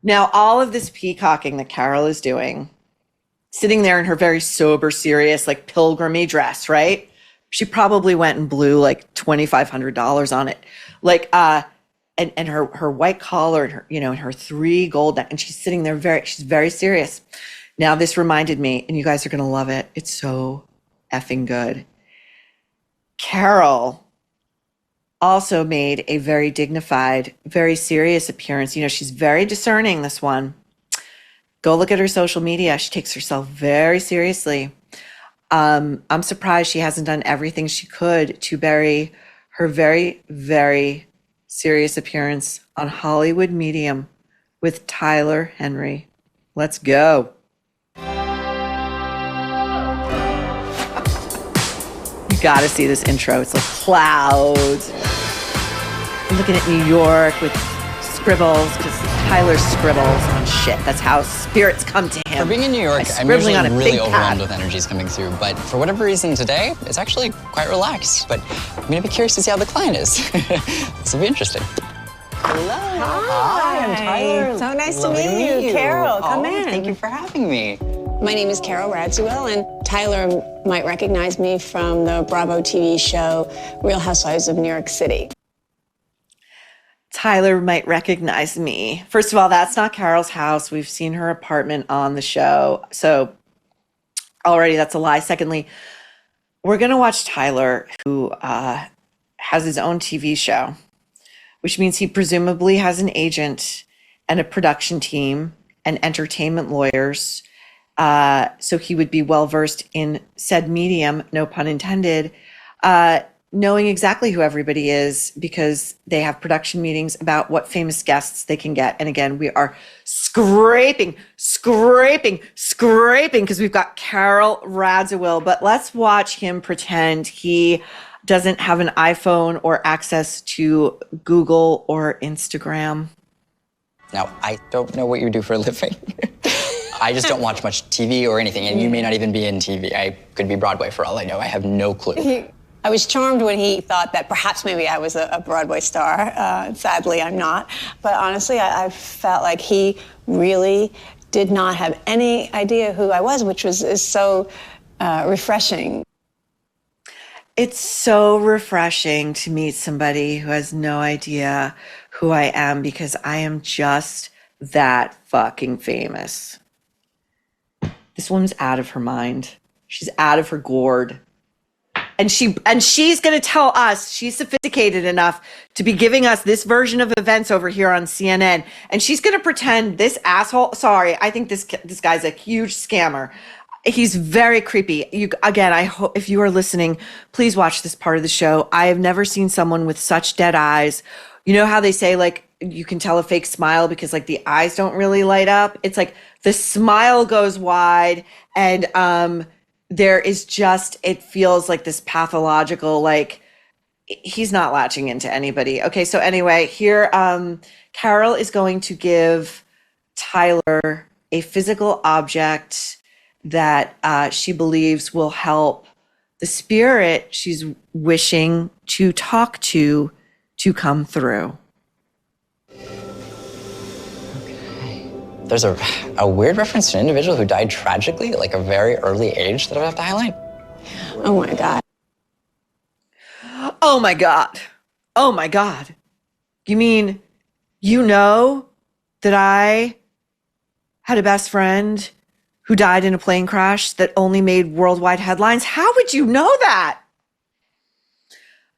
Now, all of this peacocking that Carole is doing, sitting there in her very sober, serious, like pilgrimage dress, right? She probably went and blew like $2,500 on it. Like, and her white collar and her, and her 3 gold, and she's sitting there she's very serious. Now, this reminded me, and you guys are going to love it. It's so effing good. Carole also made a very dignified, very serious appearance. She's very discerning, this one. Go look at her social media. She takes herself very seriously. I'm surprised she hasn't done everything she could to bury her very, very serious appearance on Hollywood Medium with Tyler Henry. Let's go. You gotta see this intro. It's like clouds. I'm looking at New York with scribbles, because Tyler scribbles on shit. That's how spirits come to him. For being in New York, I'm usually really overwhelmed with energies coming through, but for whatever reason today, it's actually quite relaxed. But I'm gonna be curious to see how the client is. This will be interesting. Hello. Hi, I'm Tyler. So nice to meet you. Carole, come in. Thank you for having me. My name is Carole Radziwill, and Tyler might recognize me from the Bravo TV show Real Housewives of New York City. Tyler might recognize me. First of all, that's not Carole's house. We've seen her apartment on the show. So already that's a lie. Secondly, we're going to watch Tyler, who has his own TV show, which means he presumably has an agent and a production team and entertainment lawyers. So he would be well-versed in said medium, no pun intended, knowing exactly who everybody is, because they have production meetings about what famous guests they can get. And again, we are scraping, because we've got Carole Radziwill. But let's watch him pretend he doesn't have an iPhone or access to Google or Instagram. Now, I don't know what you do for a living. I just don't watch much TV or anything, and you may not even be in TV. I could be Broadway for all I know. I have no clue. I was charmed when he thought that perhaps maybe I was a Broadway star. Sadly, I'm not. But honestly, I felt like he really did not have any idea who I was, which is so refreshing. It's so refreshing to meet somebody who has no idea who I am, because I am just that fucking famous. This woman's out of her mind. She's out of her gourd. And she's going to tell us she's sophisticated enough to be giving us this version of events over here on CNN. And she's going to pretend this asshole. Sorry, I think this guy's a huge scammer. He's very creepy. Again, I hope if you are listening, please watch this part of the show. I have never seen someone with such dead eyes. You know how they say, like, you can tell a fake smile because, like, the eyes don't really light up? It's like the smile goes wide, and there is just, it feels like this pathological, like, he's not latching into anybody. Okay, so anyway, here, Carole is going to give Tyler a physical object that she believes will help the spirit she's wishing to talk to come through. Okay. There's a weird reference to an individual who died tragically at like a very early age that I have to highlight. Oh my God. Oh my God. Oh my God. You mean, you know that I had a best friend who died in a plane crash that only made worldwide headlines? How would you know that?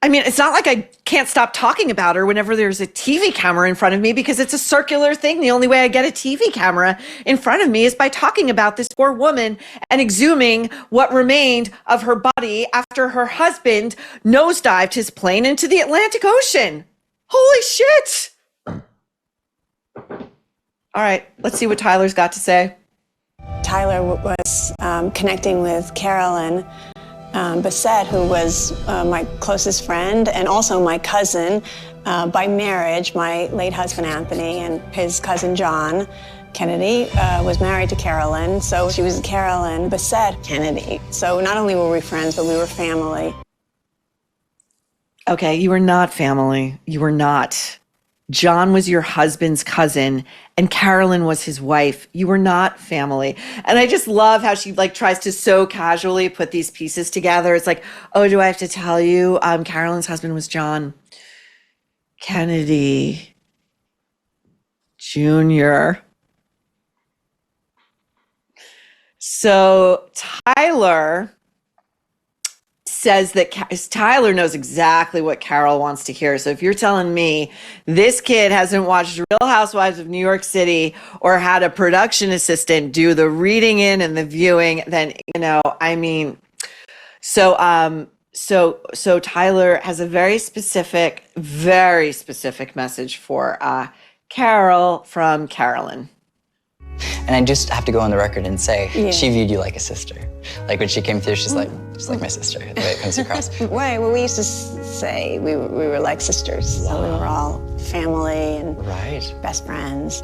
I mean, it's not like I can't stop talking about her whenever there's a TV camera in front of me, because it's a circular thing. The only way I get a TV camera in front of me is by talking about this poor woman and exhuming what remained of her body after her husband nosedived his plane into the Atlantic Ocean. Holy shit. All right, let's see what Tyler's got to say. Tyler was connecting with Carolyn Bessette, who was my closest friend and also my cousin by marriage. My late husband, Anthony, and his cousin, John Kennedy, was married to Carolyn. So she was Carolyn Bessette Kennedy. So not only were we friends, but we were family. Okay, you were not family. You were not. John was your husband's cousin and Carolyn was his wife. You were not family. And I just love how she like tries to so casually put these pieces together. It's like, oh, do I have to tell you? Carolyn's husband was John Kennedy Jr. So Tyler says that Tyler knows exactly what Carole wants to hear. So if you're telling me this kid hasn't watched Real Housewives of New York City or had a production assistant do the reading in and the viewing, then, I mean, so Tyler has a very specific message for Carole from Carolyn. And I just have to go on the record and say, she viewed you like a sister. Like when she came through, she's like my sister, the way it comes across. Right, well, we used to say we were like sisters. Wow. So we were all family and best friends.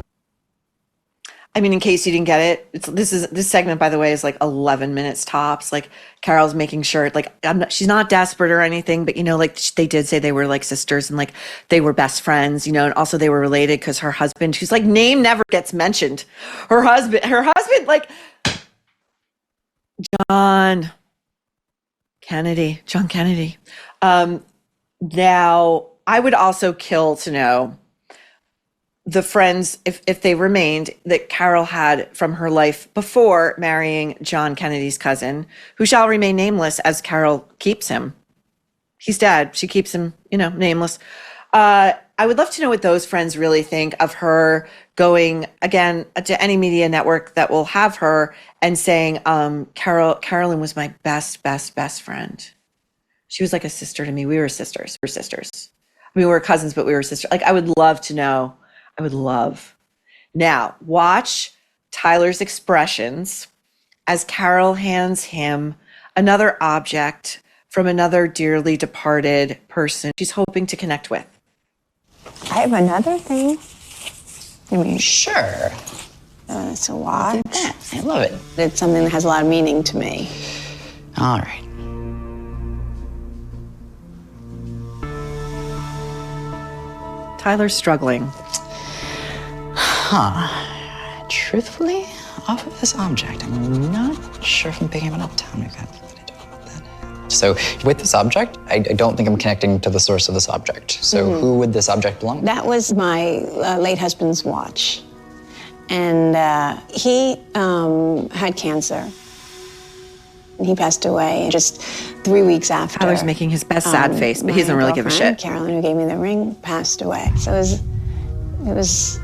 I mean, in case you didn't get it, this segment, by the way, is like 11 minutes tops. Like Carole's making sure, like she's not desperate or anything, but like they did say they were like sisters and like they were best friends, and also they were related because her husband, whose like name never gets mentioned, her husband, like John Kennedy. Now, I would also kill to know the friends, if they remained, that Carole had from her life before marrying John Kennedy's cousin, who shall remain nameless as Carole keeps him. He's dead. She keeps him, nameless. I would love to know what those friends really think of her going, again, to any media network that will have her and saying, Carolyn was my best friend. She was like a sister to me. We were sisters. I mean, we were cousins, but we were sisters. Like, I would love to know. I would love. Now, watch Tyler's expressions as Carole hands him another object from another dearly departed person she's hoping to connect with. I have another thing. I mean, sure. It's a watch. I love it. It's something that has a lot of meaning to me. All right. Tyler's struggling. Truthfully, off of this object, I'm not sure if I'm picking up enough time. So with this object, I don't think I'm connecting to the source of this object. So who would this object belong to? That was my late husband's watch. And he had cancer. And he passed away just 3 weeks after. Tyler's making his best sad face, but he doesn't really give a shit. Carolyn, who gave me the ring, passed away. So it was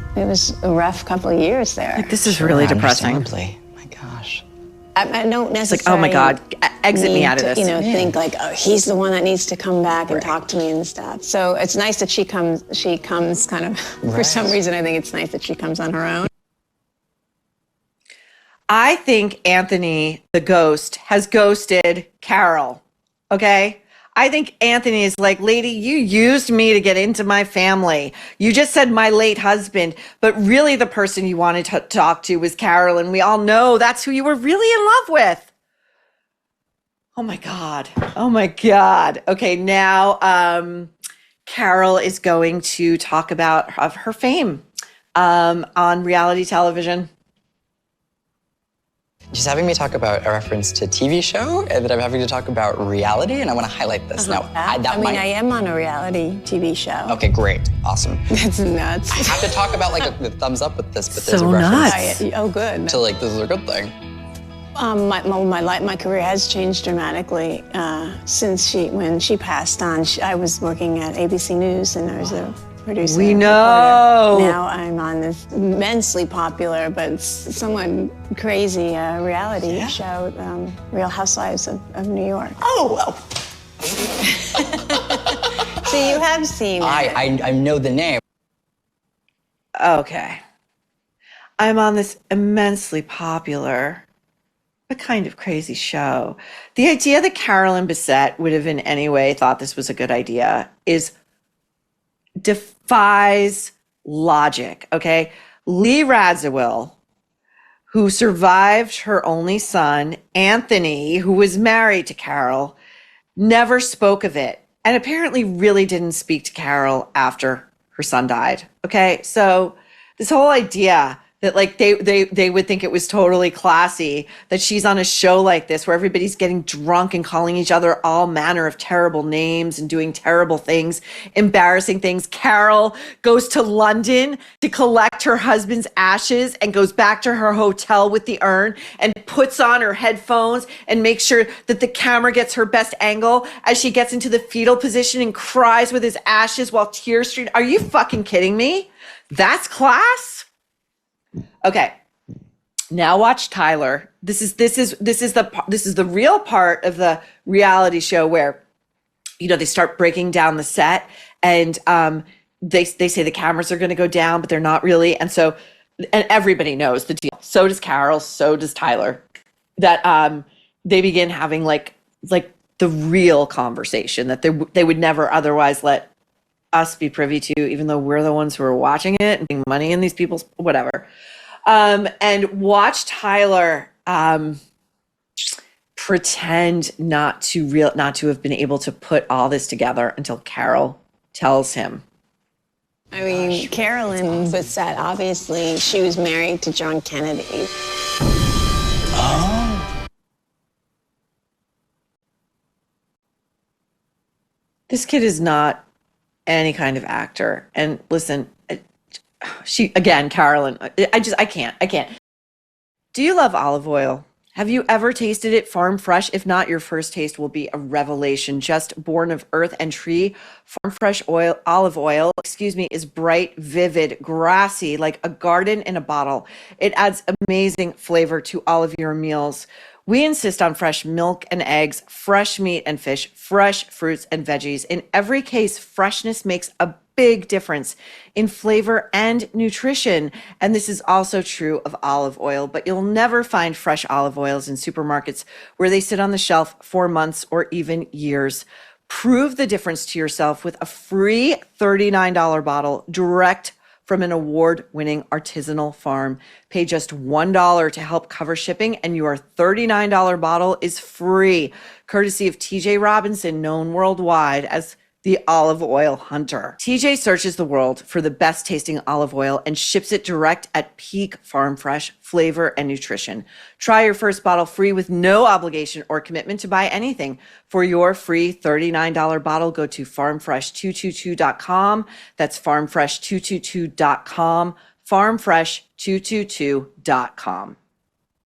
a rough couple of years there. Like, this is really depressing. My gosh. I don't necessarily. It's like, oh my God, exit me out of this. Think like, oh, he's the one that needs to come back and talk to me and stuff. So it's nice that she comes kind of, for some reason, I think it's nice that she comes on her own. I think Anthony, the ghost, has ghosted Carole, okay? I think Anthony is like, lady, you used me to get into my family. You just said my late husband, but really the person you wanted to talk to was Carole, and we all know that's who you were really in love with. Oh my God. Okay, now Carole is going to talk about her fame on reality television. She's having me talk about a reference to TV show, and then I'm having to talk about reality, and I want to highlight this. Now, I am on a reality TV show. Okay, great. Awesome. That's nuts. I have to talk about, like, the thumbs up with this, but there's so a reference. Nuts. Oh, good. To, like, this is a good thing. My career has changed dramatically since when she passed on. I was working at ABC News, and I was a producer. We know. Now I'm on this immensely popular but somewhat crazy reality show, Real Housewives of New York. Oh, well. So you have seen it. I know the name. Okay. I'm on this immensely popular but kind of crazy show. The idea that Carolyn Bessette would have in any way thought this was a good idea defies logic, okay? Lee Radziwill, who survived her only son, Anthony, who was married to Carole, never spoke of it, and apparently really didn't speak to Carole after her son died. Okay, so this whole idea that like they would think it was totally classy that she's on a show like this where everybody's getting drunk and calling each other all manner of terrible names and doing terrible things, embarrassing things. Carole goes to London to collect her husband's ashes and goes back to her hotel with the urn and puts on her headphones and makes sure that the camera gets her best angle as she gets into the fetal position and cries with his ashes while tears stream. Are you fucking kidding me? That's class? Okay, now watch Tyler. This is the real part of the reality show where, you know, they start breaking down the set and they say the cameras are going to go down, but they're not really. And so, and everybody knows the deal. So does Carole. So does Tyler. That they begin having like the real conversation that they would never otherwise let us be privy to, even though we're the ones who are watching it and putting money in these people's whatever. And watch Tyler pretend not to have been able to put all this together until Carole tells him. I mean, Carolyn Bessette, obviously, she was married to John Kennedy. Oh. This kid is not any kind of actor. And listen, Carolyn, I can't. Do you love olive oil? Have you ever tasted it farm fresh? If not, your first taste will be a revelation. Just born of earth and tree, farm fresh olive oil, is bright, vivid, grassy, like a garden in a bottle. It adds amazing flavor to all of your meals. We insist on fresh milk and eggs, fresh meat and fish, fresh fruits and veggies. In every case, freshness makes a big difference in flavor and nutrition. And this is also true of olive oil, but you'll never find fresh olive oils in supermarkets where they sit on the shelf for months or even years. Prove the difference to yourself with a free $39 bottle direct from an award-winning artisanal farm. Pay just $1 to help cover shipping, and your $39 bottle is free, courtesy of TJ Robinson, known worldwide as the olive oil hunter. TJ searches the world for the best tasting olive oil and ships it direct at peak farm fresh flavor and nutrition. Try your first bottle free with no obligation or commitment to buy anything. For your free $39 bottle, go to farmfresh222.com. That's farmfresh222.com, farmfresh222.com.